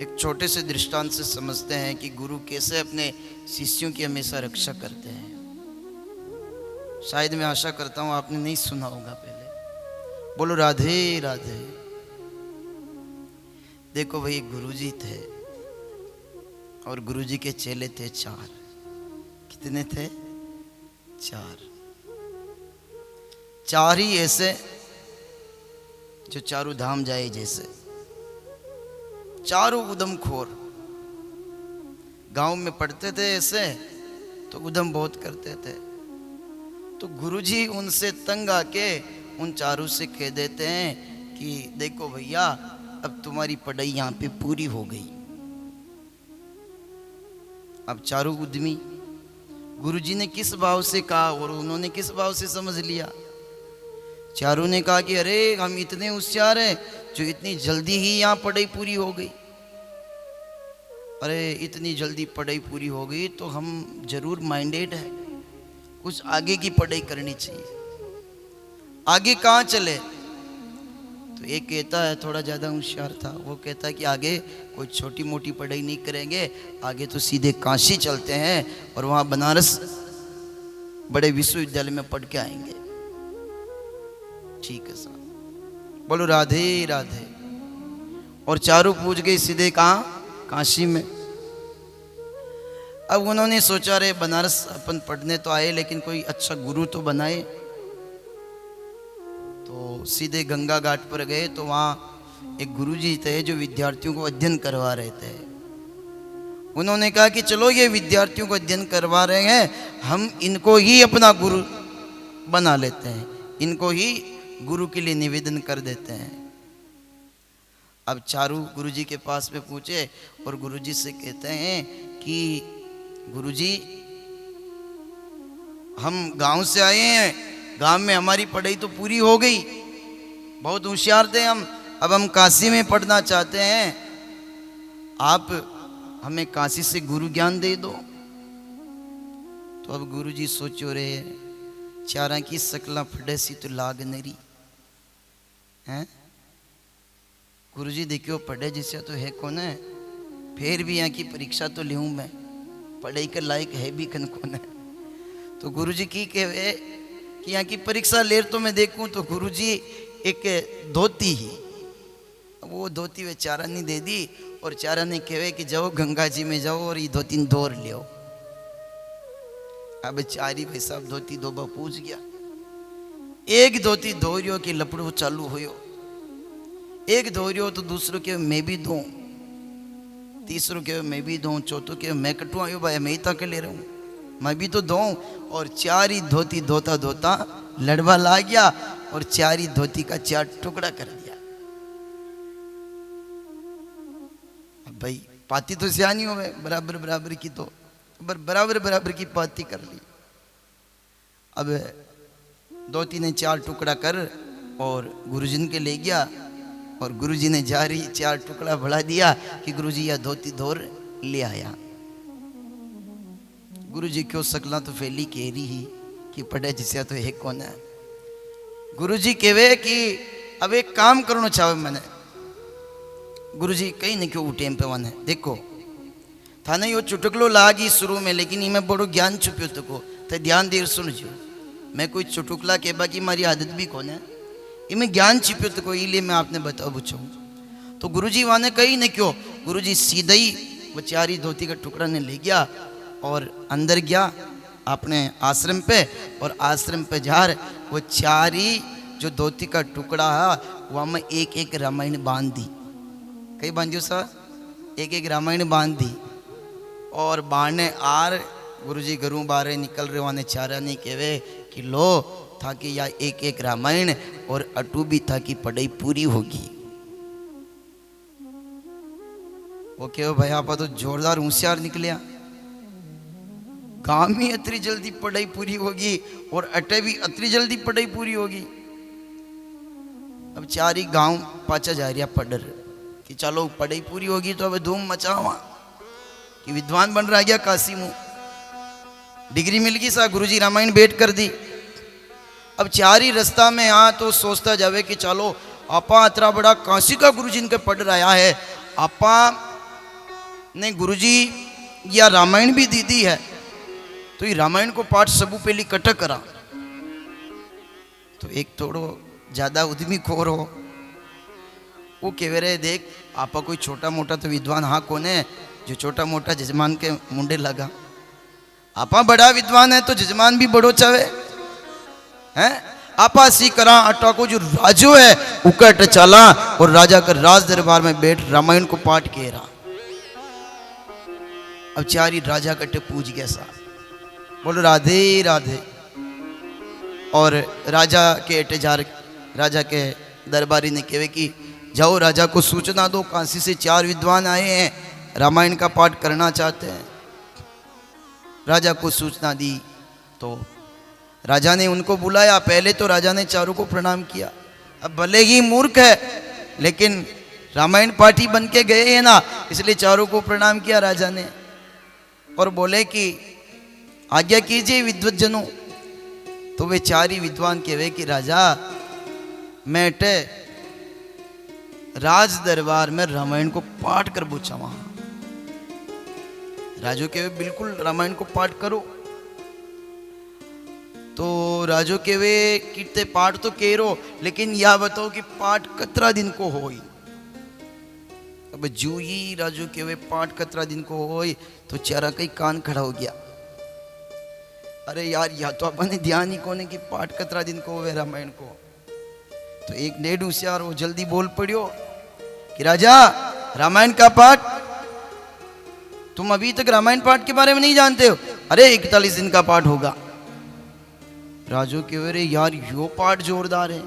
एक छोटे से दृष्टांत से समझते हैं कि गुरु कैसे अपने शिष्यों की हमेशा रक्षा करते हैं। शायद मैं आशा करता हूं आपने नहीं सुना होगा पहले। बोलो राधे राधे। देखो भाई, गुरुजी थे और गुरुजी के चेले थे 4। कितने थे? 4 ही ऐसे जो चारों धाम जाए जैसे, चारों उदम खोर। गांव में पढ़ते थे ऐसे तो उदम बहुत करते थे। तो गुरुजी उनसे तंग आके उन चारों से कह देते हैं कि देखो भैया, अब तुम्हारी पढ़ाई यहाँ पे पूरी हो गई। अब चारों उद्यमी गुरुजी ने किस भाव से कहा और उन्होंने किस भाव से समझ लिया। चारों ने कहा कि अरे हम इतने होशियार हैं जो इतनी जल्दी ही यहाँ पढ़ाई पूरी हो गई। अरे इतनी जल्दी पढ़ाई पूरी हो गई तो हम जरूर माइंडेड है, कुछ आगे की पढ़ाई करनी चाहिए। आगे कहाँ चले? तो एक कहता है थोड़ा ज़्यादा होशियार था, वो कहता है कि आगे कोई छोटी मोटी पढ़ाई नहीं करेंगे, आगे तो सीधे काशी चलते हैं और वहाँ बनारस बड़े विश्वविद्यालय में पढ़ के आएंगे। ठीक है साहब, बोलो राधे राधे। और चारों पूछ गए सीधे कहाँ? काशी में। अब उन्होंने सोचा रे बनारस अपन पढ़ने तो आए लेकिन कोई अच्छा गुरु तो बनाए। तो सीधे गंगा घाट पर गए तो वहाँ एक गुरुजी थे जो विद्यार्थियों को अध्ययन करवा रहे थे। उन्होंने कहा कि चलो ये विद्यार्थियों को अध्ययन करवा रहे हैं, हम इनको ही अपना गुरु बना लेते हैं, इनको ही गुरु के लिए निवेदन कर देते हैं। अब चारू गुरुजी के पास में पूछे और गुरुजी से कहते हैं कि गुरुजी, हम गांव से आए हैं, गांव में हमारी पढ़ाई तो पूरी हो गई, बहुत होशियार थे हम, अब हम काशी में पढ़ना चाहते हैं, आप हमें काशी से गुरु ज्ञान दे दो। तो अब गुरुजी सोचो रे, चारा की सकला फटे सी तो लाग नरी हैं। गुरुजी देखियो पढ़े जिसे तो है कौन है, फिर भी यहाँ की परीक्षा तो लियूँ मैं, पढ़ाई के लायक है भी कन कौन है। तो गुरुजी की कहे कि यहाँ की परीक्षा ले तो मैं देखूं तो गुरुजी एक धोती ही, वो धोती वे चारा नहीं दे दी और चारा ने कहे कि जाओ गंगा जी में जाओ और ये धोती धोर लियो। अब चारी भाई साहब धोती धोबा पूछ गया, एक धोती धोरियो की लपड़ो चालू होयो, एक धोरियो तो दूसरों के मैं भी दूं, तीसरों के मैं भी दूं, चौथों के मैं कटवायो भाई मैं ही तक ले रहा हूं, मैं भी तो दूं। और 4 ही धोती धोता धोता लड़वा ला गया और 4 ही धोती का 4 टुकड़ा कर दिया। अब भाई पाती तो सियानी हो गए, बराबर बराबर की तो बराबर बराबर की पाती कर ली। अब धोती ने 4 टुकड़ा कर और गुरुजी के ले गया और गुरुजी ने जा रही 4 टुकड़ा बढ़ा दिया कि गुरुजी यह धोती धोर ले आया। गुरुजी क्यों सकला तो फैली केरी ही कि पढ़े जिसे तो है कौन है। गुरुजी कहवे कि अब एक काम करना चाहे मैंने। गुरुजी कहीं नहीं क्यों उठे पे वन है, देखो थाने यो चुटकलो लागी शुरू में, लेकिन इमें बड़ो ज्ञान छुपियो तो को तो ध्यान देर सुन जो, मैं कोई चुटुकला के बाकी मारी आदत भी कौन है, इमें ज्ञान छिपियो तो कोई, इसलिए मैं आपने बता पूछूँ। तो गुरुजी वाने कहीं नहीं क्यों, गुरुजी सीधा ही वो 4 ही धोती का टुकड़ा ने ले गया और अंदर गया अपने आश्रम पे, और आश्रम पे जार वो 4 ही जो धोती का टुकड़ा है वहाँ में एक एक रामायण बांध दी। कई बांधियो सर, एक एक रामायण बांध दी। और बाने आर गुरुजी घरों बारे निकल रहे वाने 4 नहीं कहवे कि लो था कि या एक एक रामायण और अटू भी था कि पढ़ाई पूरी होगी। वो कहो भाई आप तो जोरदार होशियार निकलिया, गांव में इतनी जल्दी पढ़ाई पूरी होगी और अटे भी इतनी जल्दी पढ़ाई पूरी होगी। अब 4 ही गांव पाचा जा रहा पढ़र कि चलो पढ़ाई पूरी होगी तो अब धूम मचावा कि विद्वान बन रहा गया काशी में, डिग्री मिल गई सा, गुरुजी रामायण भेंट कर दी। अब 4 ही रास्ता में आ तो सोचता जावे कि चलो आपा इतना बड़ा काशी का गुरुजी इनके पढ़ रहा है, आपा नहीं गुरुजी या रामायण भी दीदी है तो ये रामायण को पाठ सबू पहली कटक करा तो एक थोड़ो ज्यादा उद्यमी खोर हो वो कह रहे देख आपा कोई छोटा मोटा तो विद्वान हाँ कोने जो छोटा मोटा जजमान के मुंडे लगा आपा बड़ा विद्वान है तो जजमान भी बड़ो चावे हैं आपा सी करा अटा को जो राजो है उकट चला और राजा का राज दरबार में बैठ रामायण को पाठ कह रहा। अब चारी राजा कटे पूछ गया सा बोलो राधे राधे और राजा के अटेजार राजा के दरबारी ने कहे कि जाओ राजा को सूचना दो काशी से 4 विद्वान आए हैं रामायण का पाठ करना चाहते हैं। राजा को सूचना दी तो राजा ने उनको बुलाया। पहले तो राजा ने चारों को प्रणाम किया। अब भले ही मूर्ख है लेकिन रामायण पाठी बन के गए हैं ना इसलिए चारों को प्रणाम किया राजा ने और बोले कि आज्ञा कीजिए विद्वज्जनों। तो वे 4 ही विद्वान कहे कि राजा मैं राज दरबार में रामायण को पाठ कर पूछा वहां। राजू के वे बिल्कुल रामायण को पाठ करो। तो राजू के वे कीर्ते पाठ तो कह रो लेकिन यह बताओ कि पाठ कतरा दिन को होई। अब जू ही राजू के वे पाठ कतरा दिन को होई तो चारा कई कान खड़ा हो गया। अरे यार या तो अपने ध्यान ही कोने कि पाठ कतरा दिन को होवे रामायण को। तो एक डेढ़ होशियार वो जल्दी बोल पड़ियो कि राजा रामायण का पाठ तुम अभी तक रामायण पाठ के बारे में नहीं जानते हो। अरे 41 दिन का पाठ होगा। राजू के वे यार यो पाठ जोरदार है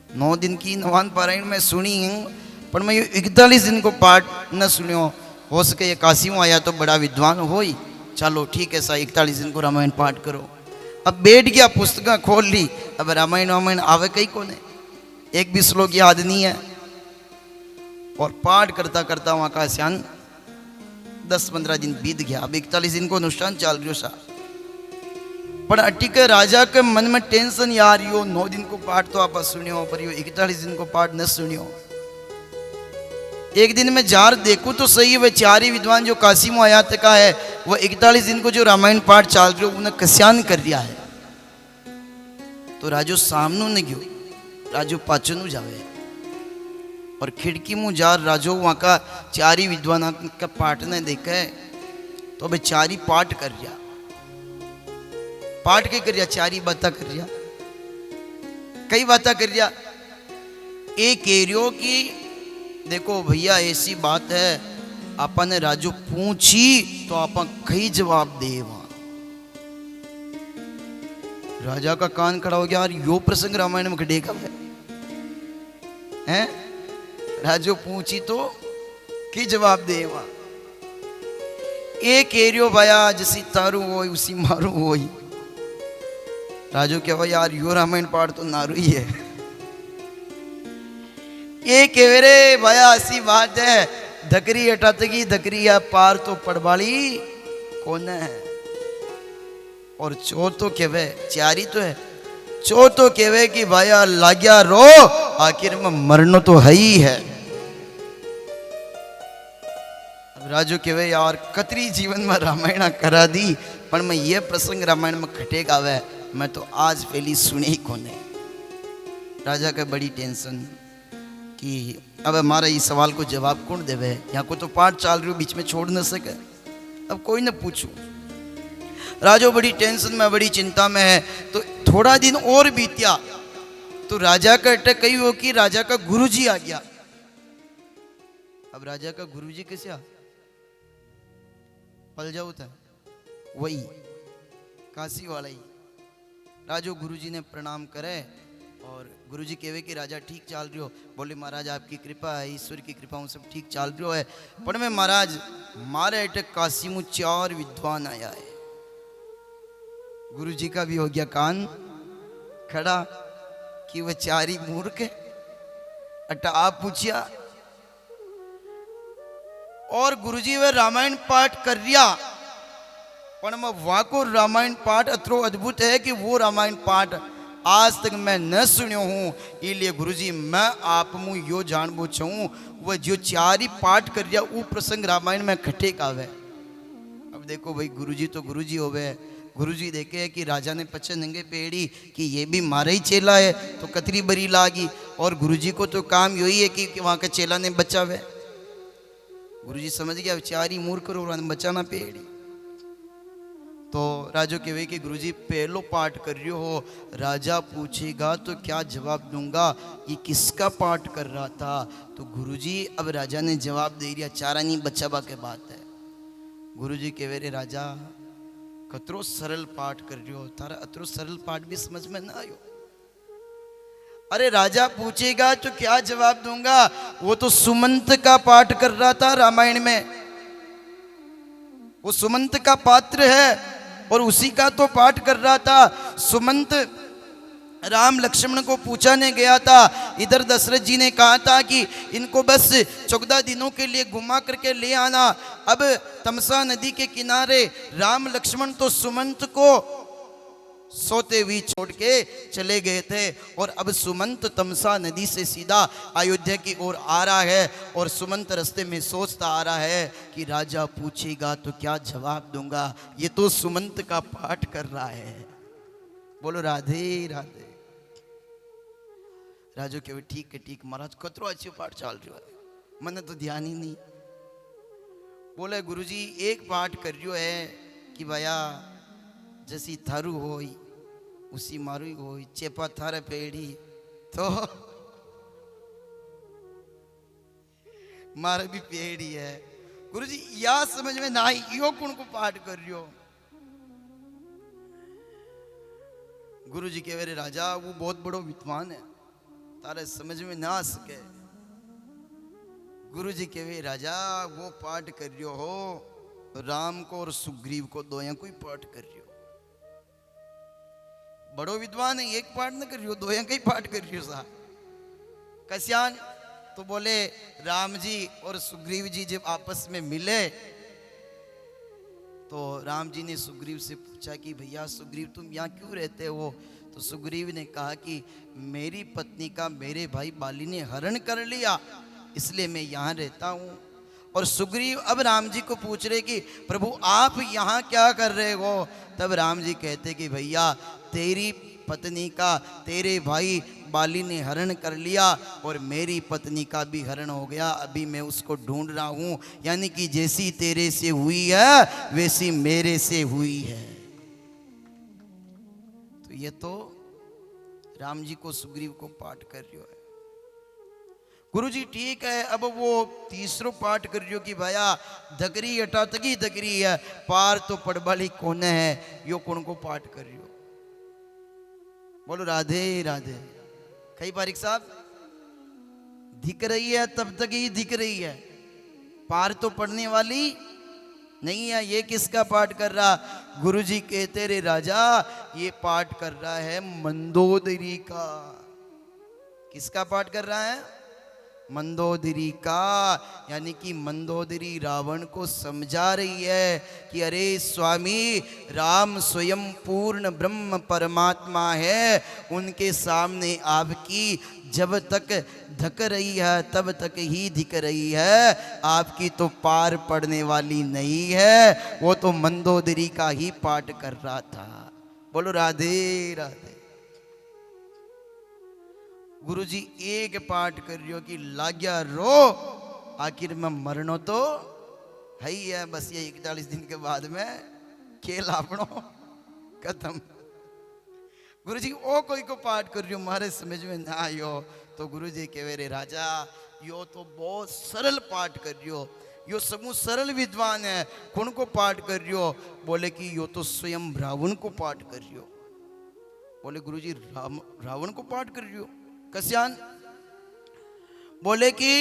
9 दिन की नवान पारायण में सुनी हूँ पर मैं ये 41 दिन को पाठ न सुनियो। हो सके ये काशी आया तो बड़ा विद्वान हो ही। चलो ठीक है सा 41 दिन को रामायण पाठ करो। अब बैठ गया पुस्तक खोल ली। अब रामायण वामायण आवे कहीं कोने एक भी श्लोक याद नहीं है और पाठ करता करता वहां का स्यान 10-15 दिन बीत गया। अब 41 दिन को अनुष्ठान चल रही सा पर अटिक राजा के मन में टेंशन यार यो 9 दिन को पाठ तो आप सुनियो पर यो 41 दिन को पाठ न सुनियो। एक दिन में जार देखूं तो सही वह 4 ही विद्वान जो काशी में आया का है वो 41 दिन को जो रामायण पाठ चल रही हो उन्हें कस्यान कर दिया है। तो राजू सामने न गयो राजू पाचनु जावे और खिड़की मुँह जार राजो वहां का 4 ही विद्वान का पाठ ने देखा है तो अब 4 ही पाठ कर दिया। पाठ के कर दिया 4 ही बातें कर दिया कई बातें कर दिया। एक एरियो की देखो भैया ऐसी बात है आपा ने राजू पूछी तो आपा कई जवाब दे। राजा का कान खड़ा हो गया यार यो प्रसंग रामायण में घटे कब है। राजू पूछी तो की जवाब दे। एक एरियो भाया जैसी तारू हो उसी मारू हो। राजू क्या भाई यार यो रामायण पाठ तो नारू ही है। ये कह रे भाया ऐसी बात है धकरी अटातगी धकरी या पार तो पड़वाली कौन है। और चो तो कहवे 4 ही तो है। चो तो कहवे कि भाया लाग्या रो आखिर में मरनो तो है ही है। अब राजू कहवे यार कतरी जीवन में रामायण करा दी पर मैं ये प्रसंग रामायण में खटे गावे मैं तो आज पहली सुने ही कोने। राजा का बड़ी टेंशन कि अब हमारा इस सवाल को जवाब कौन देवे। यहाँ को तो पाठ चल रही हो बीच में छोड़ न सके अब कोई न पूछू। राजा बड़ी टेंशन में बड़ी चिंता में है। तो थोड़ा दिन और बीतिया तो राजा का अटक कही हो कि राजा का गुरुजी आ गया। अब राजा का गुरुजी कैसे आ पल जाऊ था वही काशी वाला ही। राजो गुरुजी ने प्रणाम करे और गुरुजी कहवे कि राजा ठीक चल रही हो। बोले महाराज आपकी कृपा है ईश्वर की कृपा हूँ सब ठीक चल रही है पर मैं महाराज मारे अटक काशी में 4 विद्वान आया है। गुरुजी का भी हो गया कान खड़ा कि वह 4 ही मूर्ख है। अटा आप पूछिया और गुरुजी वह रामायण पाठ कर रिया पर मैं वहां को रामायण पाठ अतरो अद्भुत है कि वो रामायण पाठ आज तक मैं न सुनियो हूँ। इसलिए गुरुजी मैं आप मुँह यो जानबो चाहूँ वह जो चारी पाठ कर दिया वो प्रसंग रामायण में खट्टे कावे। अब देखो भाई गुरुजी तो गुरुजी होवे, गुरुजी देखे कि राजा ने पचे नंगे पेड़ी कि ये भी मारा ही चेला है तो कतरी बरी लागी, और गुरुजी को तो काम यही है कि वहाँ का चेला ने बचावे। गुरुजी समझ गया चारी मूर्ख और बचाना पेड़ी। तो राजो कहे कि गुरुजी पहलो पाठ कर रहे हो, राजा पूछेगा तो क्या जवाब दूंगा, ये किसका पाठ कर रहा था। तो गुरुजी अब राजा ने जवाब दे दिया चारा नहीं बचावा के बात है। गुरुजी कहे रे राजा कतरो सरल पाठ कर रहे हो, तारा अतरो सरल पाठ भी समझ में ना आयो। अरे राजा पूछेगा तो क्या जवाब दूंगा, वो तो सुमंत का पाठ कर रहा था रामायण में, वो सुमंत का पात्र है और उसी का तो पाठ कर रहा था। सुमंत राम लक्ष्मण को पूछाने गया था, इधर दशरथ जी ने कहा था कि इनको बस 14 दिनों के लिए घुमा करके ले आना। अब तमसा नदी के किनारे राम लक्ष्मण तो सुमंत को सोते हुए छोड़ के चले गए थे, और अब सुमंत तमसा नदी से सीधा अयोध्या की ओर आ रहा है, और सुमंत रास्ते में सोचता आ रहा है कि राजा पूछेगा तो क्या जवाब दूंगा, ये तो सुमंत का पाठ कर रहा है। बोलो राधे राधे। राजू के ठीक है ठीक महाराज कतरो अच्छी पाठ चाल रही है, मैंने तो ध्यान ही नहीं। बोले गुरुजी एक पाठ कर रही है कि भैया जैसी थारू हो उसी मारू हो, चेपा थारे पेड़ी तो मारे भी पेड़ी है। गुरुजी या समझ में ना यो कौन को पाठ कर रही हो। गुरुजी कह रहे राजा वो बहुत बड़ो विद्वान है, तारे समझ में ना आ सके। गुरुजी कह रहे राजा वो पाठ कर रही हो राम को और सुग्रीव को दोया को ही पाठ कर रही हो। बड़ो विद्वान है, एक पाठ न कर रही हो, दोया का ही पाठ कर रही हो सा कस्यान। तो बोले राम जी और सुग्रीव जी जब आपस में मिले तो राम जी ने सुग्रीव से पूछा कि भैया सुग्रीव तुम यहाँ क्यों रहते हो। तो सुग्रीव ने कहा कि मेरी पत्नी का मेरे भाई बाली ने हरण कर लिया इसलिए मैं यहाँ रहता हूँ। और सुग्रीव अब राम जी को पूछ रहे कि प्रभु आप यहाँ क्या कर रहे हो। तब राम जी कहते कि भैया तेरी पत्नी का तेरे भाई बाली ने हरण कर लिया और मेरी पत्नी का भी हरण हो गया, अभी मैं उसको ढूंढ रहा हूँ। यानी कि जैसी तेरे से हुई है वैसी मेरे से हुई है। तो ये तो राम जी को सुग्रीव को पाठ कर रही है। गुरुजी ठीक है, अब वो तीसरो पाठ कर रही हो कि भैया धकरी हटा तकी धकरी है पार तो पड़बाली कोने है, यो कौन को पाठ कर रही हो। बोलो राधे राधे। कई पारिक साहब दिख रही है तब तक ही दिख रही है, पार तो पढ़ने वाली नहीं है। ये किसका पाठ कर रहा। गुरुजी कहते रे राजा ये पाठ कर रहा है मंदोदरी का। किसका पाठ कर रहा है। मंदोदरी का। यानी कि मंदोदरी रावण को समझा रही है कि अरे स्वामी राम स्वयं पूर्ण ब्रह्म परमात्मा है, उनके सामने आपकी जब तक धक रही है तब तक ही दिख रही है, आपकी तो पार पड़ने वाली नहीं है। वो तो मंदोदरी का ही पाठ कर रहा था। बोलो राधे राधे। गुरुजी एक पाठ कर रही हो कि लाग्या रो आखिर में मरनो तो है ही है, बस ये 41 दिन के बाद में खेल आपनो खत्म। गुरुजी ओ कोई को पाठ कर रही हो मारे समझ में ना आयो। तो गुरुजी कहे रे राजा यो तो बहुत सरल पाठ कर रही हो, यो समूह सरल विद्वान है, कौन को पाठ कर रही हो। बोले कि यो तो स्वयं रावण को पाठ कर रही हो। बोले गुरुजी रावण को पाठ कर रही हो कस्यान। बोले कि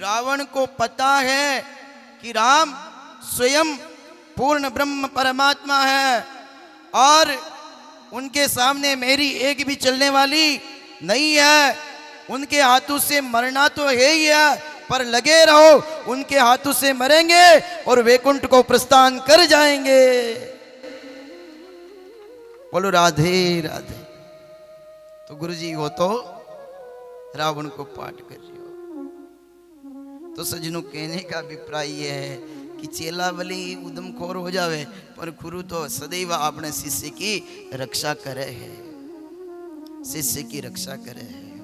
रावण को पता है कि राम स्वयं पूर्ण ब्रह्म परमात्मा है और उनके सामने मेरी एक भी चलने वाली नहीं है। उनके हाथों से मरना तो है ही है, पर लगे रहो उनके हाथों से मरेंगे और वैकुंठ को प्रस्थान कर जाएंगे। बोलो राधे राधे। तो गुरुजी वो तो रावण को पाठ कर रही हो। तो सजनों कहने का अभिप्राय यह है कि चेला भले ही उदमखोर हो जावे पर गुरु तो सदैव अपने शिष्य की रक्षा करे है, शिष्य की रक्षा करे है।